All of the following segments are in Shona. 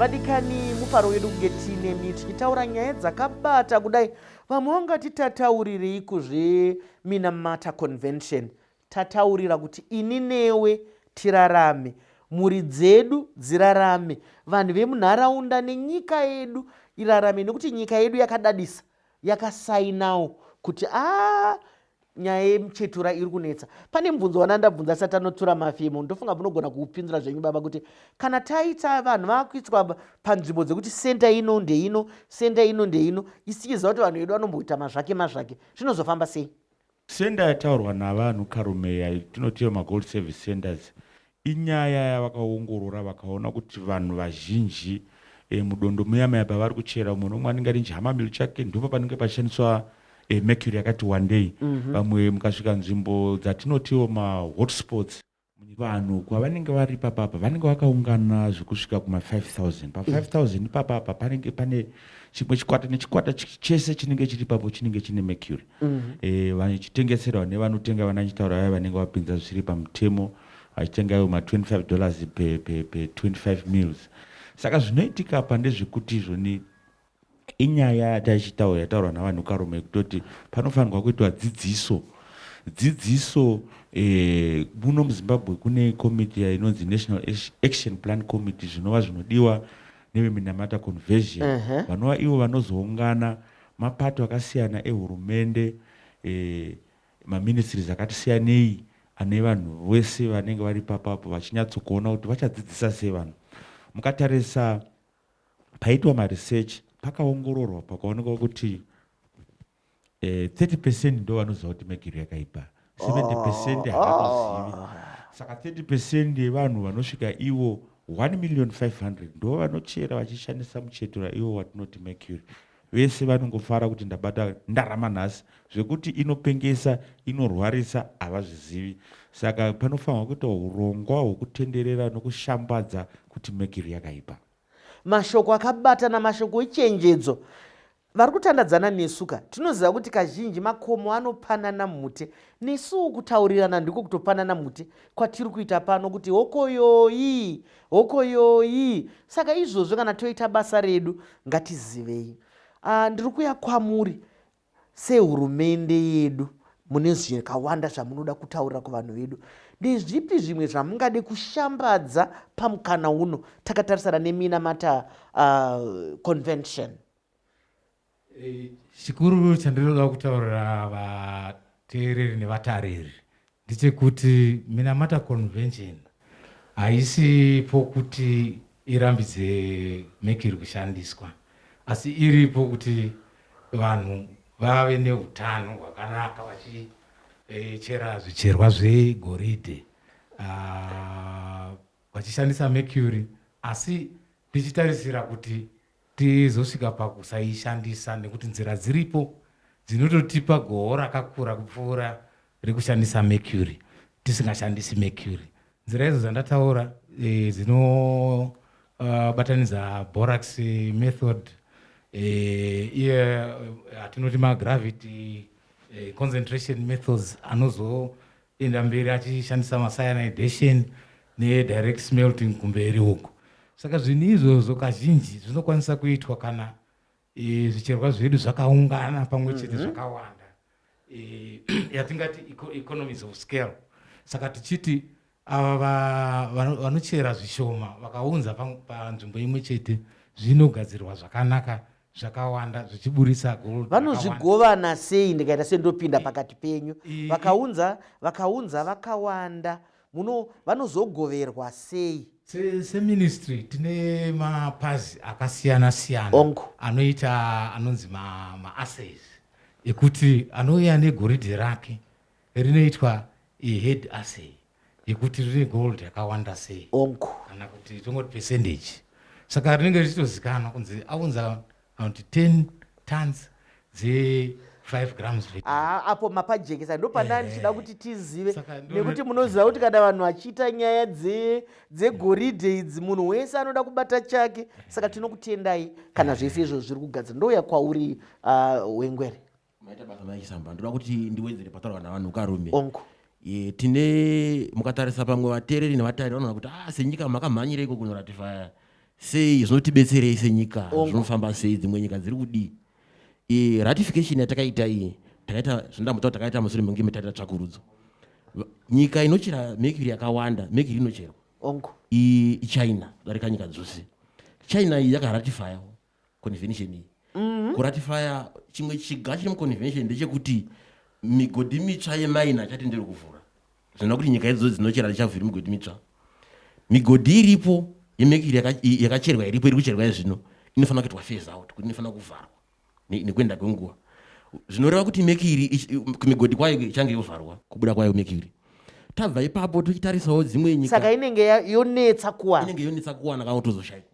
vadikani mufaro wedu kunge tinemi tichitaura nyaya dzakabata kudai. Vamwe vangati tataurirei kuzveminamata convention, tataurira kuti ini newe tirarame, mhuri dzedu dzirarame, vanhu vemunharaunda nenyika yedu irarame, nekuti nyika yedu yakadadisa, yakasainawo kuti nyaya yemuchetura iri kunetsa. Pane mubvunzo wanandabvunza asati anotura mafemo, ndofunga munogona kuupinzira zvenyu baba, kuti kana taita vanhu vakuiswa panzvimbo dzekuti senda ino ndeino, senda ino ndeino, isichiziva kuti vanhu vedu vanomboita mazvake mazvake, zvinozofamba sei? Senda yataurwa navanhu Karume, tinotiyo magold service centers, inyaya yavakaongorora vakaona kuti vanhu vazhinji mudondo muyamaya pavari kuchera, umwe nomwe anenge ari njamamiro chake, ndipo panenge pachishandiswa mercury yakati one day. Vamwe mukasvika nzvimbo dzatinotiwo mahotspots, vanhu kwavanenge vari papapa vanenge vakaungana zvekusvika kuma 5000. Pa 5000 papapa panenge pane chimwe chikwata nechikwata chese chinenge chiri papo chinenge chine mercury. Vachitengeserwa nevanotenga vanachitaura vaya vanenge vapinza zviri pamutemo, vachitenga iwo $25 pe 25 meals. Saka zvinoitika pa ndezvekuti izvoni inyaya yataurwa navanhu Karume, kutoti panofanirwa kuitwa dzidziso. Muno muZimbabwe kune komiti inonzi National Action Plan Committee, zvinova zvinodiwa neveminamata conversion, vanova ivo vanozoungana mapato akasiyana ehurumende, maministries akati siyanei, ane vanhu vese vanenge vari papapo vachinyatsokuona kuti vachadzidzisa sei vanhu. Mukatarisa paitwa maresearch, pakaongororwa pakaonekwa kuti 30% ndo vanoziva kuti mercury yakaipa, 70% havanozivi. Saka 30% yevanhu vanosvika ivo 1,500,000 ndo vanochera vachishandisa muchetura iwo watinoti mercury. Vese vanongofara kuti ndabata ndarama nhasi, zvekuti inopengesa, inorwarisa, havazvizivi. Saka panofanirwa kuita urongwa hwekutenderera nokushambadza kuti mercury yakaipa. Mashoko akabatana, mashoko echenjedzo. Vari kutandadzana nesuka tinoziva kuti kazhinji makomo anopanana mhute, nesuwo kutaurirana ndiko kutopanana mhute kwatiri kuita pano, kuti hokoyoyi hokoyoyi. Saka izvozvo kana toita basa redu ngatizivei. Ndiri kuya kwamuri sehurumende yedu, mune zvakawanda zvamunoda kutaurira kuvanhu vedu. Ndezvipi zvimwe zvamungade kushambadza pamukana uno takatarisana neminamata convention? Chikuru chandinoda kutaurira vateereri nevatariri ndechekuti minamata convention haisipo kuti irambidze mercury kushandiswa, asi iripo kuti vanhu vave neutano hwakanaka vachichera zvicherwa zvegoridhe vachishandisa mercury, asi tichitarisira kuti tizosvika pakusaishandisa, nekuti nzira dziripo dzinototipa goho rakakura kupfuura rekushandisa mercury tisingashandisi mercury. Nzira idzo dzandataura dzinobatanidza borax method, iye atinoti magravity concentration methods, anozoenda mberi achishandisa macyanidation nedirect smelting kumberi uko. Saka zvinhu izvozvo kazhinji zvinokwanisa kuitwa kana zvicherwa zvedu zvakaungana pamwe chete zvakawanda, yatingati economies of scale. Saka tichiti ava vanochera zvishoma vakaunza panzvimbo imwe chete, zvinogadzirwa zvakanaka zvakawanda zvichiburisa gold. Vanozvigovana sei ndikaita sendopinda pakati penyu? Vakaunza vakawanda, muno vanozogoverwa sei? Seministry tine mapazi akasiyana siyana anonzi maassays, ekuti anouya negoridhe rake rinoitwa head assay, yekuti rine gold yakawanda sei, kana kuti tongoti percentage. Saka rinenge richitozikanwa kunzi aunza kuti 10 tons ze 5 grams. Apo mapajekesa ndo pandanga ndichida kuti tizive, nekuti munoziva kuti kana vanhu vachiita nyaya dzegoridhe idzi munhu wese anoda kubata chake. Saka tinokutendai kana zvese izvo zviri kugadzira. Ndouya kwauri Wengwere. Maita basa maisamba, ndoda kuti ndiwedzere pataurwa navanhu Karume. Tine mukatarisa pamwe vateereri nevatariri vanoona kuti senyika makamhanyira iko kunoratifya sei zvinotibetserei senyika zvinofamba sei dzimwe nyika dziri kudii ratification yatakaita iyi zvindamutaura takaita mushure menge metaita tsvakurudzo nyika inochera mercury yakawanda mercury inocherwa ichina kudarika nyika dzose china iyi yakaratifya convention iyi kuratifya chimwe chiga chiri muconvention ndechekuti migodhi mitsva yemaina chatenderwa kuvhura zvinova kuti nyika idzodzo dzinochera dzichavhuri migodhi mitsva migodhi iripo yemercury yakacherwa iripo iri kucherwa izvino inofanira kuitwa phase out kuti inofanira kuvharwa nekuenda kwenguva zvinoreva kuti mercury kumigodhi kwayo ichange yovharwa kubuda kwayo mercury tabva ipapo tichitarisawo dzimwe nyika saka inenge yonetsa kuwana kana kutozoshaikwa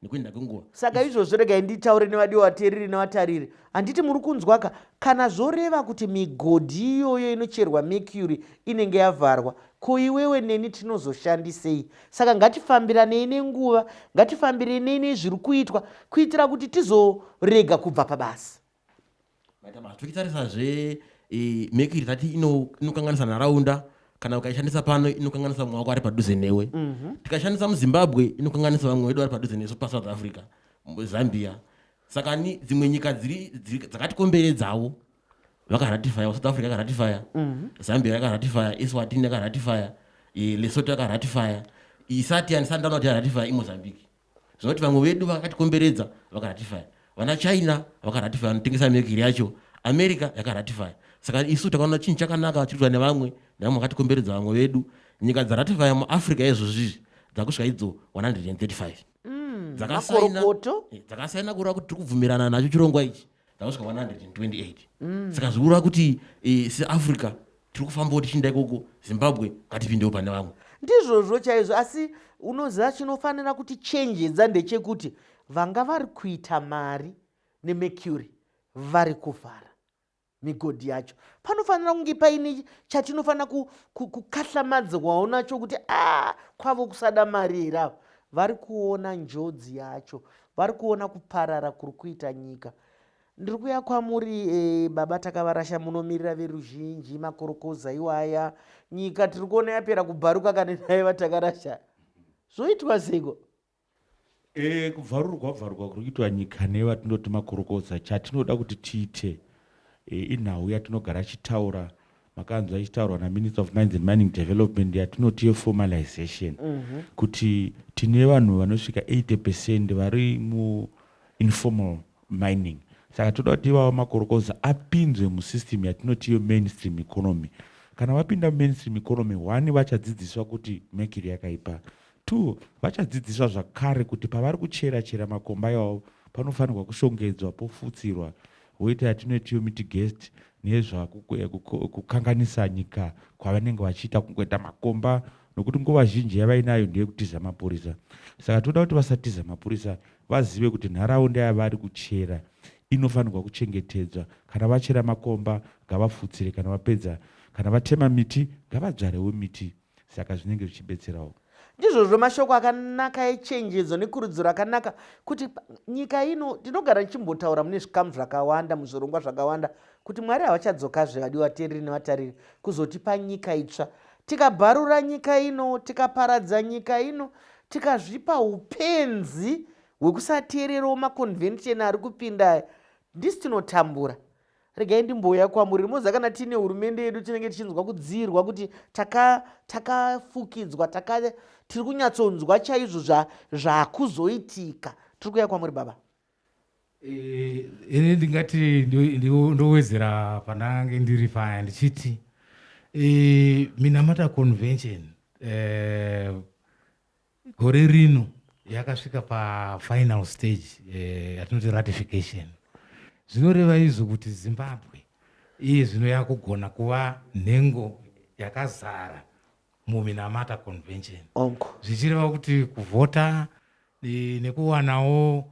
nekuenda kwenguva saka izvozvo regai nditaure nevadiwateriri nevatariri handiti muri kunzwaka kana zvoreva kuti migodhi iyoyo inocherwa mercury inenge yavharwa ko iwewe neni tinozoshandisei saka ngatifambiranei nenguva ngatifambiranei nezviri kuitwa kuitira kuti tizorega kubva pabasa tikitarisazve mercury tati inokanganisa nharaunda kana ukaishandisa pano inokanganisa mumwe wako ari padhuze newe tikashandisa muzimbabwe inokanganisa vamwe vedu vari padhuze nesu pasouth africa zambia saka ni dzimwe nyika dzakatikomberedzawo vakaratifya south africa yakaratifya zambia yakaratifya eswatini yakaratifya lesotho yakaratifya isati andisandana kuti yaratifya imozambique zvinoti vamwe vedu vakatikomberedza vakaratifya vana china vakaratifya vanotengesa mercury yacho america yakaratifya saka isu takaona chinhu chakanaka chirikuitwa nevamwe vakatikomberedza vamwe vedu nyika dzaratifya muafrica izvozvizvi dzakusvika idzo 135 dzakasaina kureva kuti tiri kubvumirana nacho chirongwa ichi dzakusvika 128 saka zvikureva kuti seafrica tiri kufambawo tichiinda ikoko zimbabwe ngatipindewo pane vamwe ndizvozvo chaizvo asi unoziva chinofanira kuti chenjedza ndechekuti vanga vari kuita mari nemercury vari kuvhara migodhi yacho panofanira kunge paine chatinofanira kukahlamadzwawo nacho kuti kwavo kusada mari iravo vari kuona njodzi yacho vari kuona kuparara kuri kuita nyika ndiri kuya kwamuri baba takavarasha munomirira veruzhinji makorokoza iwaya nyika tiri kuona yapera kubharuka kana naiva takarasha zvoitwa seiko kubvarurwa kuri kuitwa nyika nevatinoti makorokoza chatinoda kuti tiite inhau yatinogara chitaura makanzwa ichitaurwa naminister of mines and mining development yatinoti yeformalization kuti tine vanhu vanosvika 80% vari muinformal mining saka toda kuti ivawo makorokoza apinzwe musystem yatinoti mainstream economy kana vapinda mainstream economy 1 vachadzidziswa kuti mercury yakaipa 2 vachadzidziswa zvakare kuti pavari kuchera makomba iwavo panofanirwa kushongedzwa pofutsirwa woita yatinoitiyo mitigest nezvakukanganisa nyika kwavanenge vachiita kungoita makomba nokuti nguva zhinji yavainayo ndeyekutiza mapurisa saka toda kuti vasatiza mapurisa vazive kuti nharaunda yavari kuchera inofanirwa kuchengetedzwa kana vachera makomba ngavafutsire kana vapedza kana vatema miti ngavadzarewo miti saka zvinenge zvichibetserawo ndizvozvo mashoko akanaka echenjedzo nekurudziro rakanaka kuti nyika ino tinogara nichimbotaura mune zvikamu zvakawanda muzvirongwa zvakawanda kuti mwari havachadzokazve vadiwatereri nevatariri kuzotipa nyika itsva tikabharura nyika ino tikaparadza nyika ino tikazvipa upenzi hwekusateererawo maconvention ari kupinda ndisi tinotambura regai ndimbouya kwamuri rimoza kana tiine hurumende yedu tinenge tichinzwa kudziirwa kuti takafukidzwa tiri kunyatsonzwa chaizvo zvakuzoitika tiri kuya kwamuri baba ini ndingati ndowedzera pandange ndiri paya ndichiti minamata convention gore rino yakasvika pafinal stage yatinoti ratification zvinoreva izvo kuti zimbabwe iye zvino yakugona kuva nhengo yakazara muminamata convention zvichireva kuti kuvhota nekuwanawo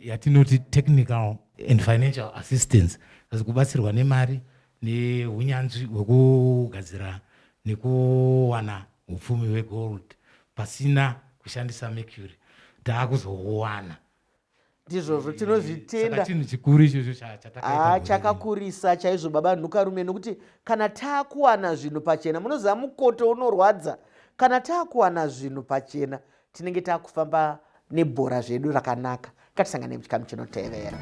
yatinoti technical and financial assistance asi kubatsirwa nemari neunyanzvi hwekugadzira nekuwana upfumi hwegold pasina kushandisa mercury taakuzowana ndizvozvo tinozvitenda chinhu chikuru ichocho chakakurisa chaizvo baba nhukarume nokuti kana taakuwana zvinhu pachena munoziva mukoto unorwadza kana taakuwana zvinhu pachena tinenge taakufamba nebhora zvedu rakanaka. Ngatisangane muchikamu chinotevera.